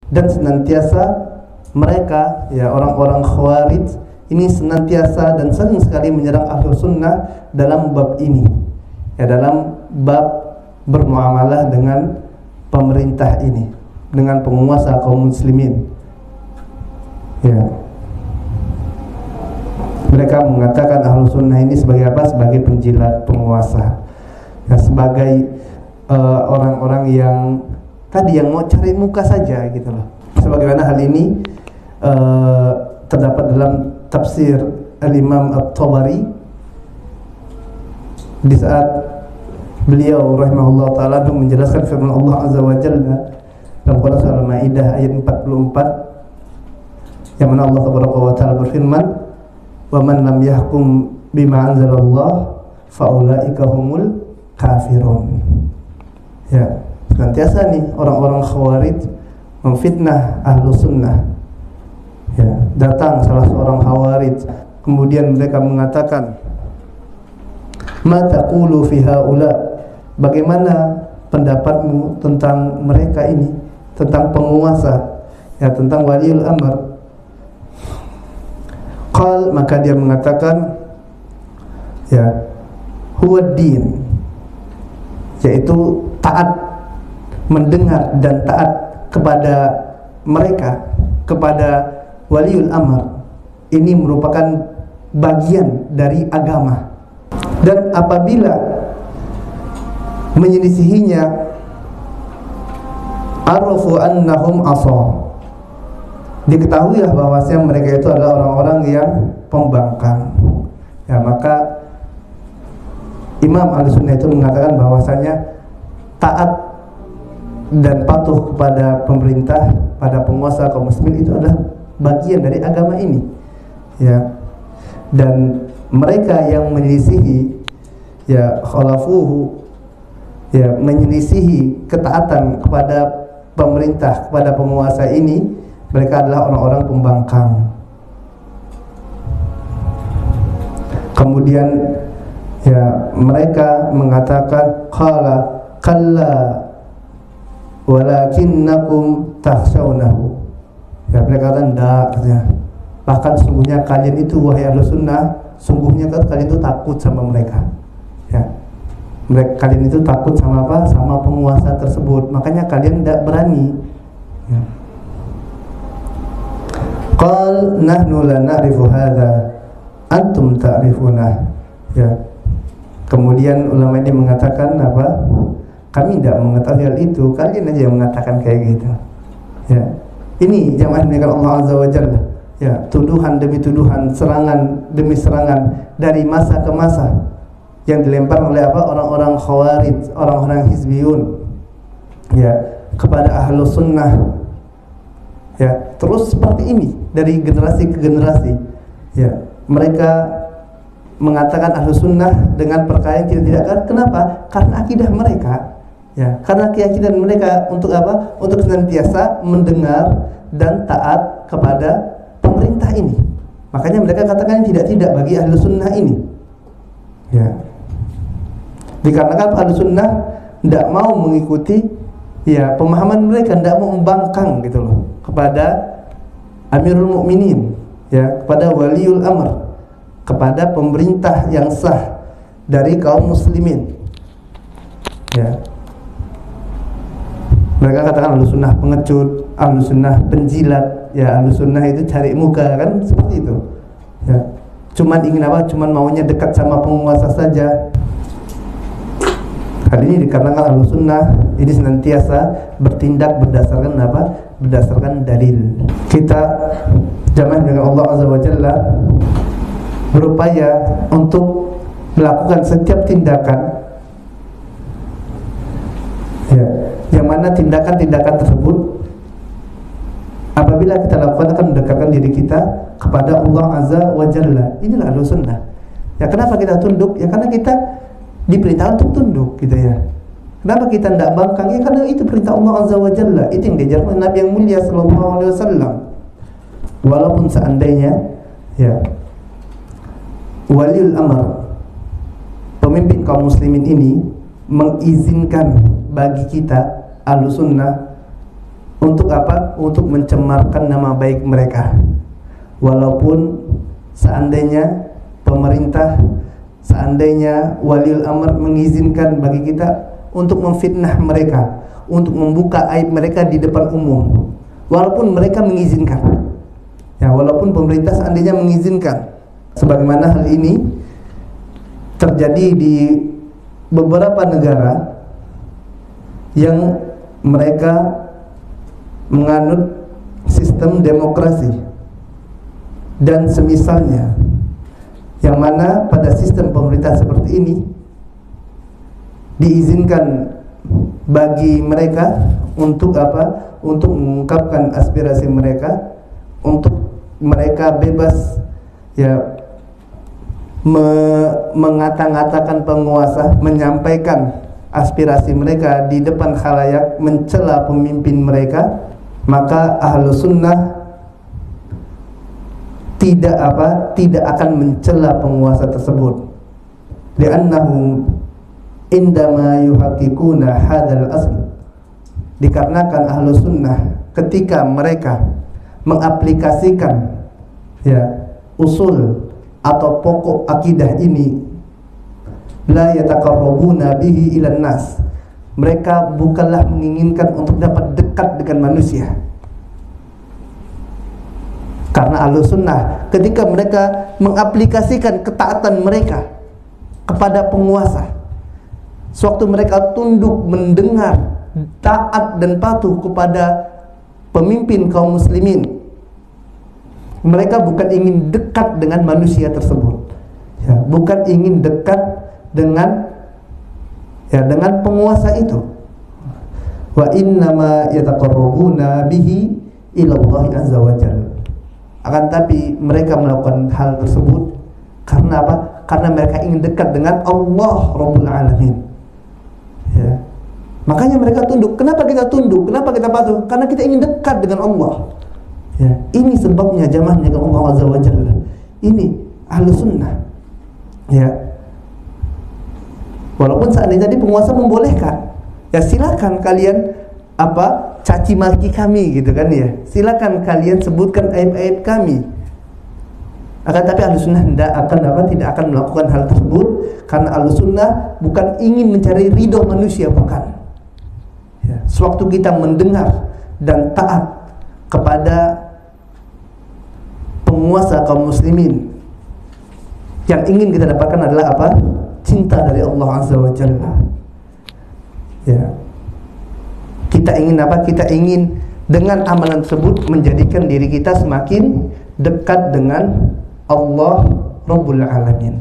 Dan senantiasa mereka, ya, orang-orang Khawarij ini senantiasa dan sering sekali menyerang Ahlus Sunnah dalam bab ini, ya, dalam bab bermuamalah dengan pemerintah ini, dengan penguasa kaum muslimin. Ya. Mereka mengatakan Ahlus Sunnah ini sebagai apa? Sebagai penjilat penguasa, ya, sebagai orang-orang yang tadi yang mau cari muka saja gitu loh. Sebagaimana hal ini terdapat dalam tafsir Al-Imam At-Tabari di saat beliau rahimahullah ta'ala menjelaskan firman Allah Azza wa Jalla dalam Quran Surah Al-Maidah ayat 44, yang mana Allah Tabaraka wa ta'ala berfirman, "Wa man lam yahkum bima anzalallah faulaika humul kafirun." Ya, senantiasa nih orang-orang Khawarij memfitnah Ahlus Sunnah. Ya, datang salah seorang Khawarij, kemudian mereka mengatakan, "Ma taqulu fi haula?" Bagaimana pendapatmu tentang mereka ini, tentang penguasa, ya, tentang waliul amr? Qal, maka dia mengatakan, ya, huwa din, yaitu taat, mendengar dan taat kepada mereka, kepada waliul amr, ini merupakan bagian dari agama. Dan apabila menyelisihinya, arafu annahum asa, diketahuilah bahwasanya mereka itu adalah orang-orang yang pembangkang. Ya, maka Imam Ahlussunnah itu mengatakan bahwasanya taat dan patuh kepada pemerintah, pada penguasa kaum muslimin itu adalah bagian dari agama ini, ya. Dan mereka yang menyelisihi, ya, khalafuhu, ya, menyelisihi ketaatan kepada pemerintah, kepada penguasa ini, mereka adalah orang-orang pembangkang. Kemudian, ya, mereka mengatakan qala kalla walakinnakum takhshawnahu. Ya, mereka katakan enggak, katanya. Bahkan sungguhnya kalian itu, wahai Ahlus Sunnah, sungguhnya kalian itu takut sama mereka. Ya. Kalian itu takut sama apa? Sama penguasa tersebut. Makanya kalian tidak berani. Ya. Qal nahnu la na'rifu hadza antum ta'rifuna. Ya. Kemudian ulama ini mengatakan apa? Kami tidak mengetahui hal itu, kalian aja yang mengatakan kayak gitu. Ya. Ini jamaah dengan Allah Azza wa Jalla. Ya, tuduhan demi tuduhan, serangan demi serangan dari masa ke masa yang dilempar oleh apa? Orang-orang Khawarij, orang-orang Hizbiyun, ya, kepada Ahlus Sunnah. Ya, terus seperti ini dari generasi ke generasi. Ya, mereka mengatakan Ahlus Sunnah dengan perkara yang tidak. Kenapa? Karena akidah mereka. Ya, karena keyakinan mereka untuk apa? Untuk senantiasa mendengar dan taat kepada pemerintah ini. Makanya mereka katakan tidak bagi Ahlus Sunnah ini. Ya. Dikarenakan Ahlus Sunnah tidak mau mengikuti, ya, pemahaman mereka, tidak mau membangkang gitu loh kepada Amirul Mukminin, ya, kepada waliul amr, kepada pemerintah yang sah dari kaum muslimin. Ya. Mereka katakan Ahlus Sunnah pengecut, Ahlus Sunnah penjilat, ya, Ahlus Sunnah itu cari muka, kan seperti itu. Ya. Cuman ingin apa? Cuman maunya dekat sama penguasa saja. Hal ini dikarenakan Ahlus Sunnah ini senantiasa bertindak berdasarkan apa? Berdasarkan dalil. Kita jamaah dengan Allah Azza wa Jalla berupaya untuk melakukan setiap tindakan, ya, yang mana tindakan-tindakan tersebut apabila kita lakukan akan mendekatkan diri kita kepada Allah Azza wa Jalla. Inilah Ahlus Sunnah. Ya, kenapa kita tunduk? Ya, karena kita diperintah untuk tunduk, gitu ya. Kenapa kita tidak bangkang? Ya, karena itu perintah Allah Azza wa Jalla. Itu yang diajarkan Nabi yang mulia sallallahu alaihi wasallam. Walaupun seandainya, ya, waliul amr, pemimpin kaum muslimin ini mengizinkan bagi kita Ahlus Sunnah Untuk apa? Untuk mencemarkan nama baik mereka. Walaupun seandainya pemerintah, seandainya waliul amr mengizinkan bagi kita untuk memfitnah mereka, untuk membuka aib mereka di depan umum, walaupun mereka mengizinkan, ya, walaupun pemerintah seandainya mengizinkan, sebagaimana hal ini terjadi di beberapa negara yang mereka menganut sistem demokrasi dan semisalnya, yang mana pada sistem pemerintah seperti ini diizinkan bagi mereka untuk apa? Untuk mengungkapkan aspirasi mereka, untuk mereka bebas, ya, mengata-ngatakan penguasa, menyampaikan aspirasi mereka di depan khalayak, mencela pemimpin mereka. Maka Ahlus Sunnah tidak akan mencela penguasa tersebut, li'annahum indama yuhaqiquna hadzal asl, dikarenakan Ahlus Sunnah ketika mereka mengaplikasikan, ya, usul atau pokok akidah ini, la yataqarrabuna bihi ilan nas, mereka bukanlah menginginkan untuk dapat dekat dengan manusia. Karena Ahlus Sunnah ketika mereka mengaplikasikan ketaatan mereka kepada penguasa, sewaktu mereka tunduk mendengar, taat dan patuh kepada pemimpin kaum muslimin, mereka bukan ingin dekat dengan manusia tersebut, ya, bukan ingin dekat dengan, ya, dengan penguasa itu. Wa innama yataqarrabuna bihi ila Allah azza wa jalla. Akan tapi mereka melakukan hal tersebut karena apa? Karena mereka ingin dekat dengan Allah Rabbul Alamin, ya. Makanya mereka tunduk. Kenapa kita tunduk? Kenapa kita patuh? Karena kita ingin dekat dengan Allah, ya. Ini sebabnya jamaahnya dengan Allah azza wa jalla. Ini Ahlus Sunnah, ya. Walaupun seandainya tadi penguasa membolehkan, ya silakan kalian caci maki kami, gitu kan, ya. Silakan kalian sebutkan aib-aib kami. Akan tapi Ahlus Sunnah tidak akan melakukan hal tersebut, karena Ahlus Sunnah bukan ingin mencari ridho manusia, bukan. Ya. Sewaktu kita mendengar dan taat kepada penguasa kaum muslimin, yang ingin kita dapatkan adalah apa? Cinta dari Allah azza wa jalla, ya. Kita ingin apa? Kita ingin dengan amalan tersebut menjadikan diri kita semakin dekat dengan Allah Rabbul Alamin.